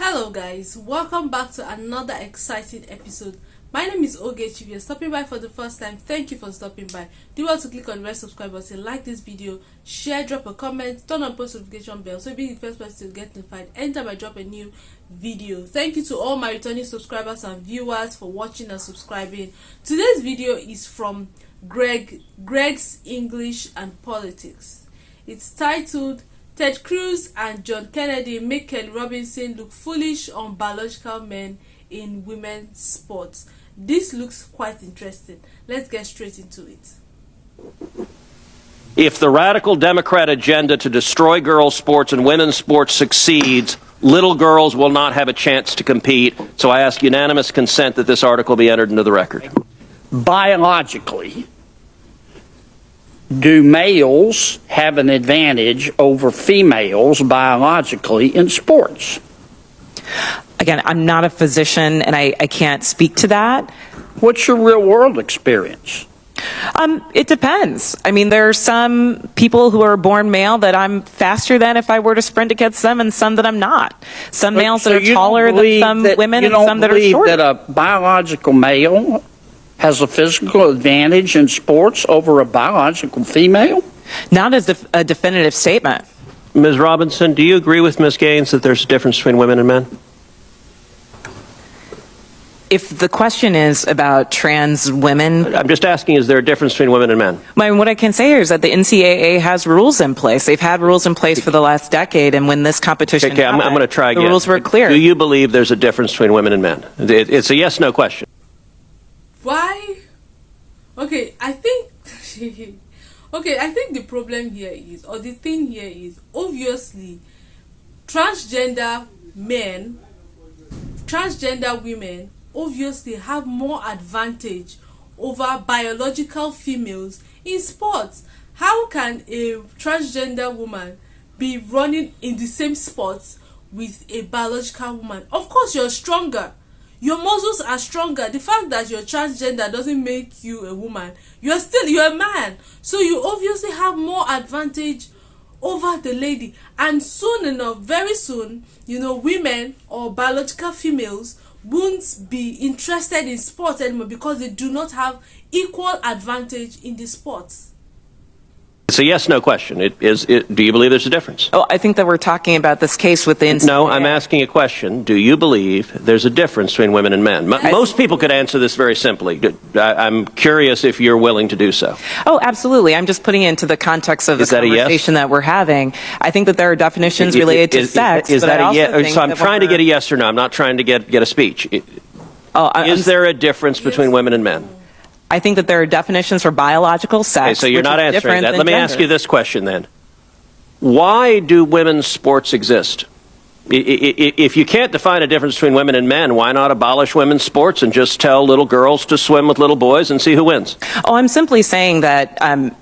Hello guys, welcome back to another exciting episode. My name is Ogechi. If you're stopping by for the first time, thank you for stopping by. Do want to click on the red subscribe button, like this video, share, drop a comment, turn on post notification bell so you'll be the first person to get notified anytime I drop a new video. Thank you to all my returning subscribers and viewers for watching and subscribing. Today's video is from Greg's English and Politics. It's titled Ted Cruz and John Kennedy make Kelly Robinson look foolish on biological men in women's sports. This looks quite interesting. Let's get straight into it. If the radical Democrat agenda to destroy girls' sports and women's sports succeeds, little girls will not have a chance to compete. So I ask unanimous consent that this article be entered into the record. Biologically, do males have an advantage over females biologically in sports? Again, I'm not a physician and I can't speak to that. What's your real world experience? It depends. I mean, there are some people who are born male that I'm faster than if I were to sprint against them, and some that I'm not. Some males that are taller than some women, and some that are shorter. You don't believe that a biological male has a physical advantage in sports over a biological female? Not as a definitive statement. Ms. Robinson, do you agree with Ms. Gaines that there's a difference between women and men? If the question is about trans women, I'm just asking, is there a difference between women and men? what I can say here is that the NCAA has rules in place. They've had rules in place for the last decade, and when this competition happened, I'm going to try again. The rules were clear. Do you believe there's a difference between women and men? It's a yes/no question. Why? Okay, I think the problem here is, or the thing here is, obviously transgender women obviously have more advantage over biological females in sports. How can a transgender woman be running in the same sports with a biological woman? Of course you're stronger. Your muscles are stronger. The fact that you're transgender doesn't make you a woman. You're a man. So you obviously have more advantage over the lady. And soon enough, very soon, women or biological females won't be interested in sports anymore because they do not have equal advantage in the sports. It's a yes/no question. Do you believe there's a difference? Oh, I think that we're talking about this case with the NCAA. No, I'm asking a question. Do you believe there's a difference between women and men? Most people could answer this very simply. I'm curious if you're willing to do so. Oh, absolutely. I'm just putting it into the context of the conversation that we're having. I think that there are definitions related to sex. Is that a yes? So I'm trying to get a yes or no. I'm not trying to get a speech. Is there a difference between women and men? I think that there are definitions for biological sex. Okay, so you're not answering that. Let me ask you this question then. Why do women's sports exist? If you can't define a difference between women and men, why not abolish women's sports and just tell little girls to swim with little boys and see who wins? Oh, I'm simply saying that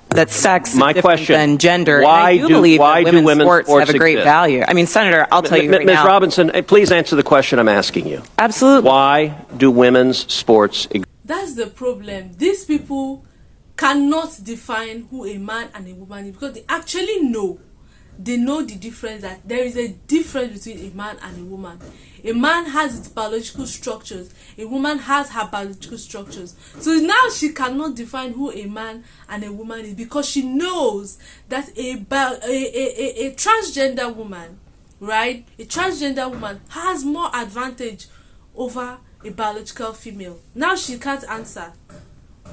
that sex is different than gender. Why and I do believe that women's sports have a great exist? value. I mean, Senator, I'll tell you right now. Ms. Robinson, please answer the question I'm asking you. Absolutely. Why do women's sports exist? That's the problem. These people cannot define who a man and a woman is because they actually know. They know the difference, that there is a difference between a man and a woman. A man has its biological structures. A woman has her biological structures. So now she cannot define who a man and a woman is because she knows that a transgender woman, right? A transgender woman has more advantage over a biological female. Now she can't answer.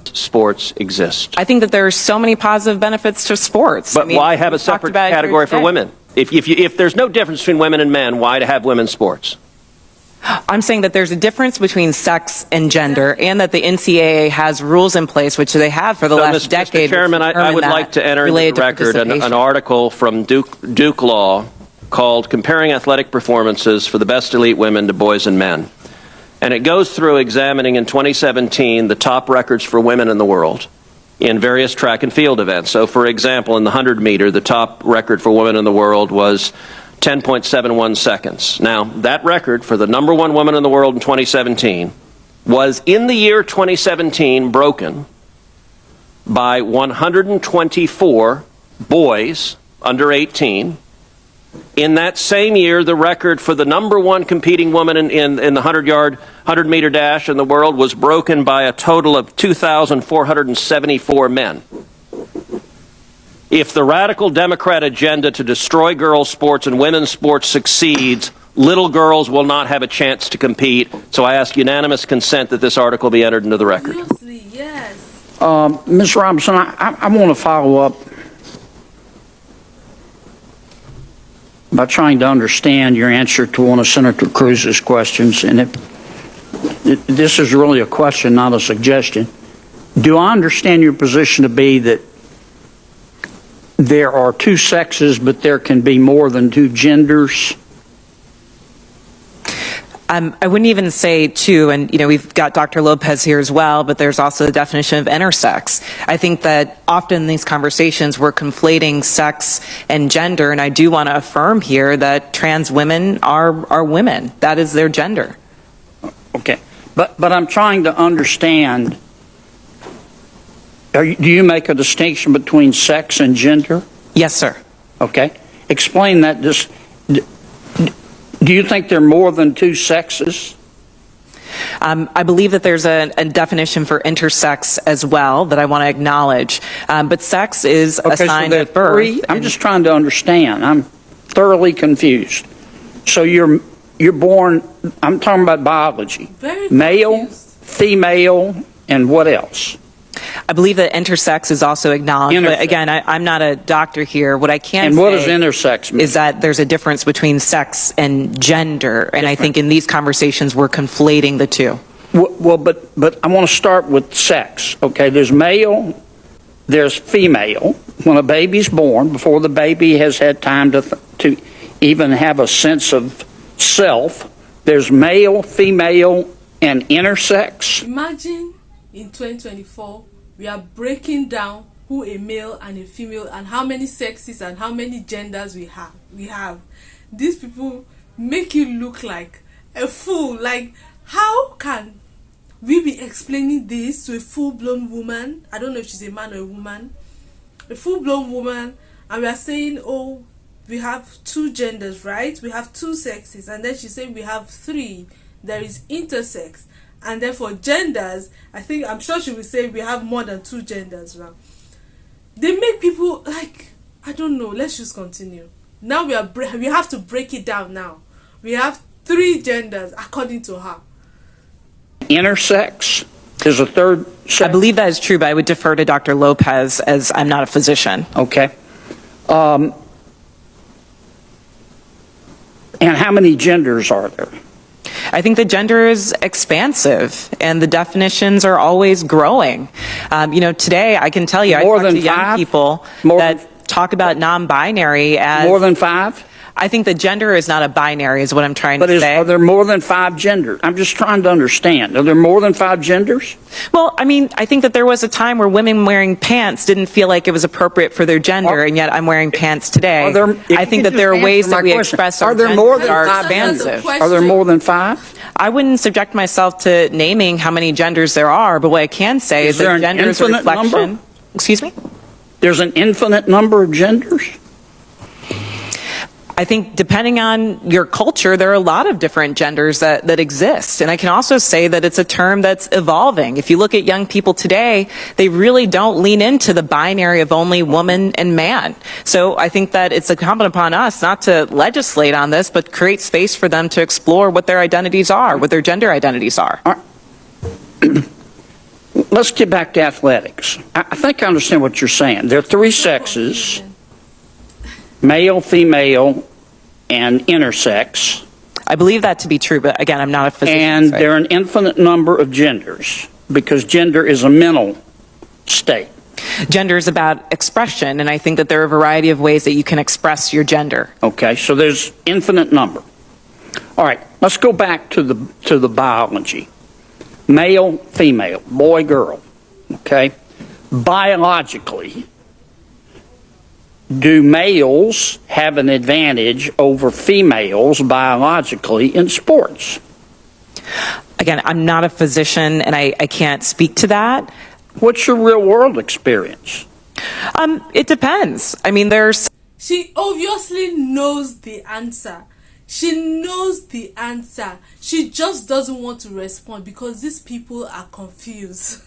Sports exist. I think that there are so many positive benefits to sports. But why have a separate category for women? If there's no difference between women and men, why to have women's sports? I'm saying that there's a difference between sex and gender, and that the NCAA has rules in place, which they have for the last decade. Mr. Chairman, I would like to enter into the record an article from Duke Law called Comparing Athletic Performances for the Best Elite Women to Boys and Men. And it goes through examining in 2017 the top records for women in the world in various track and field events. So, for example, in the 100 meter, the top record for women in the world was 10.71 seconds. Now, that record for the number one woman in the world in 2017 was, in the year 2017, broken by 124 boys under 18 In that same year, the record for the #1 competing woman in the 100-meter dash in the world was broken by a total of 2,474 men. If the radical Democrat agenda to destroy girls' sports and women's sports succeeds, little girls will not have a chance to compete. So I ask unanimous consent that this article be entered into the record. Seriously, yes. Ms. Robinson, I want to follow up by trying to understand your answer to one of Senator Cruz's questions. And this is really a question, not a suggestion. Do I understand your position to be that there are two sexes, but there can be more than two genders? I wouldn't even say two, and we've got Dr. Lopez here as well, but there's also the definition of intersex. I think that often in these conversations we're conflating sex and gender, and I do want to affirm here that trans women are women. That is their gender. Okay, but I'm trying to understand. Do you make a distinction between sex and gender? Yes, sir. Okay, explain that. Do you think there are more than two sexes? I believe that there's a definition for intersex as well that I want to acknowledge. But sex is assigned at birth. I'm just trying to understand. I'm thoroughly confused. So you're born, I'm talking about biology. Very male, confused. Female, and what else? I believe that intersex is also acknowledged. Intersex. But again, I'm not a doctor here. What I can And say what does intersex mean? is that there's a difference between sex and gender. And I think in these conversations we're conflating the two. Well, but I want to start with sex. Okay, there's male, there's female. When a baby's born, before the baby has had time to even have a sense of self, there's male, female, and intersex. Imagine in 2024, we are breaking down who a male and a female and how many sexes and how many genders we have. These people make you look like a fool. Like, how can we be explaining this to a full-blown woman? I don't know if she's a man or a woman. A full-blown woman, and we are saying, oh, we have two genders, right? We have two sexes, and then she's saying we have three. There is intersex. And then for genders, I'm sure she will say we have more than two genders now. They make people like, I don't know, let's just continue. Now we have to break it down now. We have three genders according to her. Intersex is a third sex. I believe that is true, but I would defer to Dr. Lopez as I'm not a physician. Okay. And how many genders are there? I think the gender is expansive and the definitions are always growing. Today I can tell you, I talk to young people that talk about non-binary as... More than five? I think the gender is not a binary is what I'm trying to say. Are there more than five genders? I'm just trying to understand. Are there more than five genders? Well, I think that there was a time where women wearing pants didn't feel like it was appropriate for their gender, and yet I'm wearing pants today. I think that there are ways that we express our gender that are expansive. Are there more than five? I wouldn't subject myself to naming how many genders there are, but what I can say is that gender is a reflection. Number? Excuse me? There's an infinite number of genders? I think depending on your culture, there are a lot of different genders that exist. And I can also say that it's a term that's evolving. If you look at young people today, they really don't lean into the binary of only woman and man. So I think that it's incumbent upon us not to legislate on this, but create space for them to explore what their identities are, what their gender identities are. Let's get back to athletics. I think I understand what you're saying. There are three sexes, male, female, and intersex. I believe that to be true, but again, I'm not a physician. And there are an infinite number of genders, because gender is a mental state. Gender is about expression, and I think that there are a variety of ways that you can express your gender. Okay, so there's infinite number. All right, let's go back to the biology. Male, female, boy, girl. Okay, biologically, do males have an advantage over females biologically in sports? Again, I'm not a physician, and I can't speak to that. What's your real world experience? It depends. I mean, there's... She obviously knows the answer. She knows the answer. She just doesn't want to respond because these people are confused.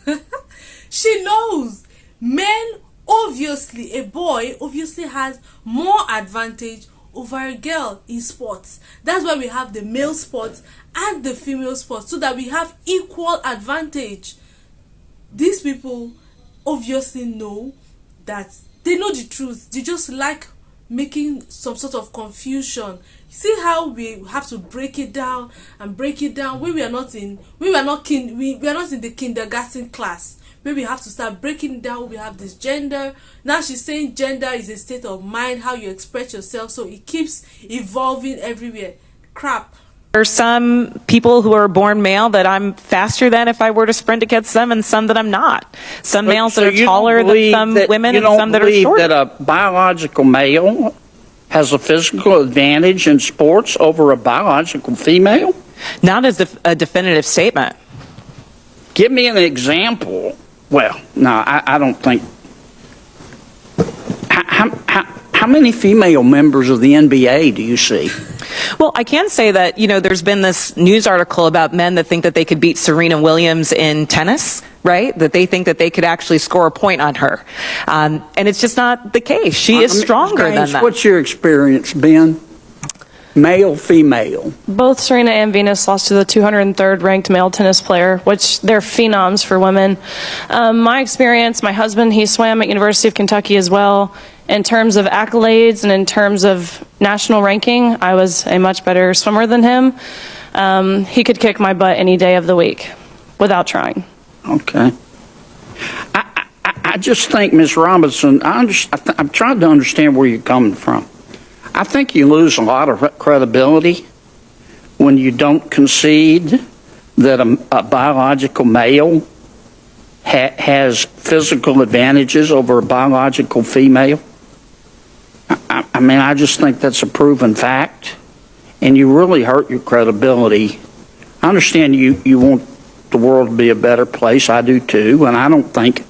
She knows. Men, obviously, a boy obviously has more advantage over a girl in sports. That's why we have the male sports and the female sports, so that we have equal advantage. These people obviously know that they know the truth. They just like making some sort of confusion. See how we have to break it down and break it down when we are not in the kindergarten class, where we have to start breaking down. We have this gender. Now she's saying gender is a state of mind, how you express yourself, so it keeps evolving everywhere. Crap. There's some people who are born male that I'm faster than if I were to sprint against them, and some that I'm not. Some males that are taller than some women, and some that are shorter. You don't believe that a biological male has a physical advantage in sports over a biological female? Not as a definitive statement. Give me an example. Well, no, I don't think. How many female members of the NBA do you see? Well, I can say that, there's been this news article about men that think that they could beat Serena Williams in tennis, right? That they think that they could actually score a point on her. And it's just not the case. She is stronger than that. What's your experience, Ben? Male, female? Both Serena and Venus lost to the 203rd ranked male tennis player, which they're phenoms for women. My experience, my husband, he swam at University of Kentucky as well. In terms of accolades and in terms of national ranking, I was a much better swimmer than him. He could kick my butt any day of the week without trying. Okay. I just think, Ms. Robinson, I'm trying to understand where you're coming from. I think you lose a lot of credibility when you don't concede that a biological male has physical advantages over a biological female. I mean, I just think that's a proven fact, and you really hurt your credibility. I understand you want the world to be a better place. I do too, and I don't think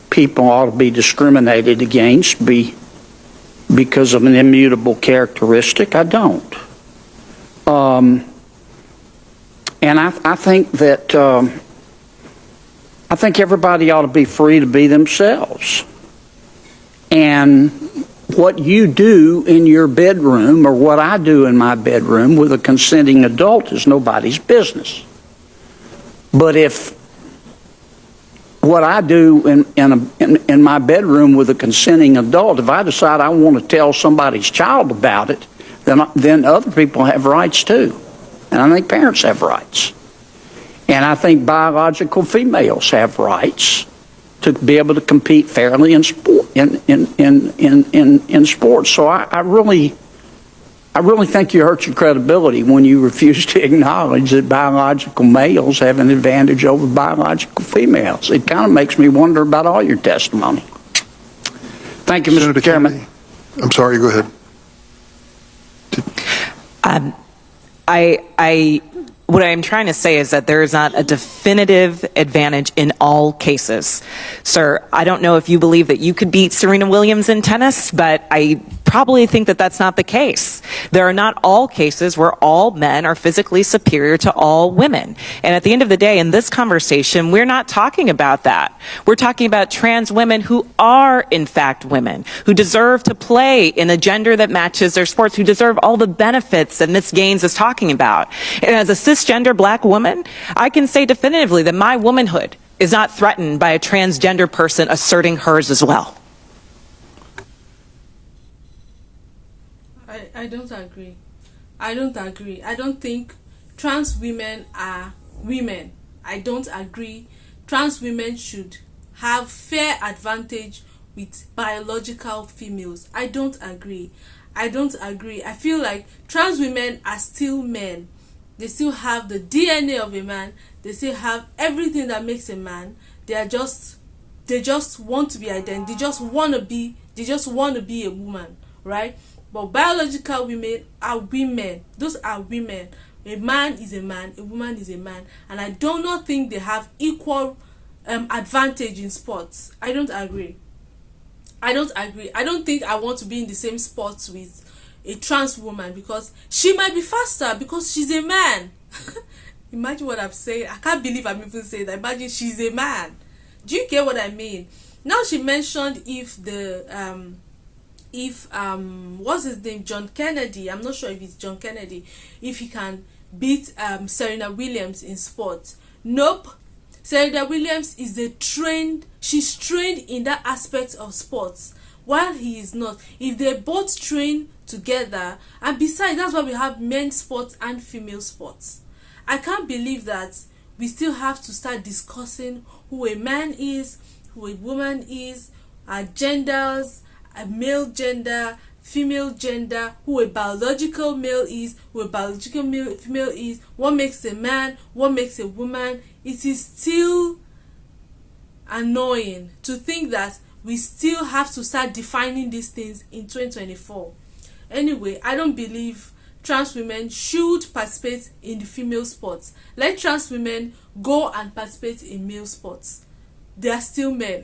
people ought to be discriminated against because of an immutable characteristic. I don't. And I think that I think everybody ought to be free to be themselves. And what you do in your bedroom or what I do in my bedroom with a consenting adult is nobody's business. But if what I do in my bedroom with a consenting adult, if I decide I want to tell somebody's child about it, then other people have rights too. And I think parents have rights. And I think biological females have rights to be able to compete fairly in sport. In sports. So I really think you hurt your credibility when you refuse to acknowledge that biological males have an advantage over biological females. It kind of makes me wonder about all your testimony. Thank you, Mr. Chairman. Kennedy. I'm sorry, go ahead. What I'm trying to say is that there is not a definitive advantage in all cases. Sir, I don't know if you believe that you could beat Serena Williams in tennis, but I probably think that that's not the case. There are not all cases where all men are physically superior to all women. And at the end of the day, in this conversation, we're not talking about that. We're talking about trans women who are, in fact, women, who deserve to play in a gender that matches their sports, who deserve all the benefits that Ms. Gaines is talking about. And as a cisgender black woman, I can say definitively that my womanhood is not threatened by a transgender person asserting hers as well. I don't agree. I don't think trans women are women. I don't agree. Trans women should have fair advantage with biological females. I don't agree. I feel like trans women are still men. They still have the DNA of a man. They still have everything that makes a man. They just want to be identified. They just want to be a woman, right? But biological women are women. Those are women. A man is a man, a woman is a man, and I do not think they have equal advantage in sports. I don't agree. I don't agree. I don't think I want to be in the same sport with a trans woman because she might be faster because she's a man. Imagine what I'm saying. I can't believe I'm even saying that. Imagine she's a man. Do you get what I mean? Now she mentioned if what's his name, John Kennedy, I'm not sure if it's John Kennedy, if he can beat Serena Williams in sport. Nope. Serena Williams is she's trained in that aspect of sports, while he is not. If they both train together, and besides, that's why we have men's sports and female sports. I can't believe that we still have to start discussing who a man is, who a woman is, our genders, a male gender, female gender, who a biological male is, who a biological female is, what makes a man, what makes a woman. It is still annoying to think that we still have to start defining these things in 2024. Anyway, I don't believe trans women should participate in the female sports. Let trans women go and participate in male sports. They are still men.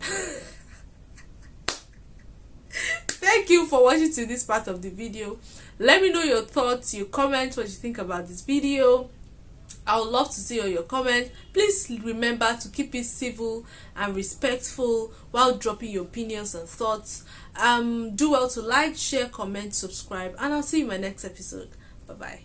Thank you for watching to this part of the video. Let me know your thoughts, your comments, what you think about this video. I would love to see all your comments. Please remember to keep it civil and respectful while dropping your opinions and thoughts. Do well to like, share, comment, subscribe, and I'll see you in my next episode. Bye bye.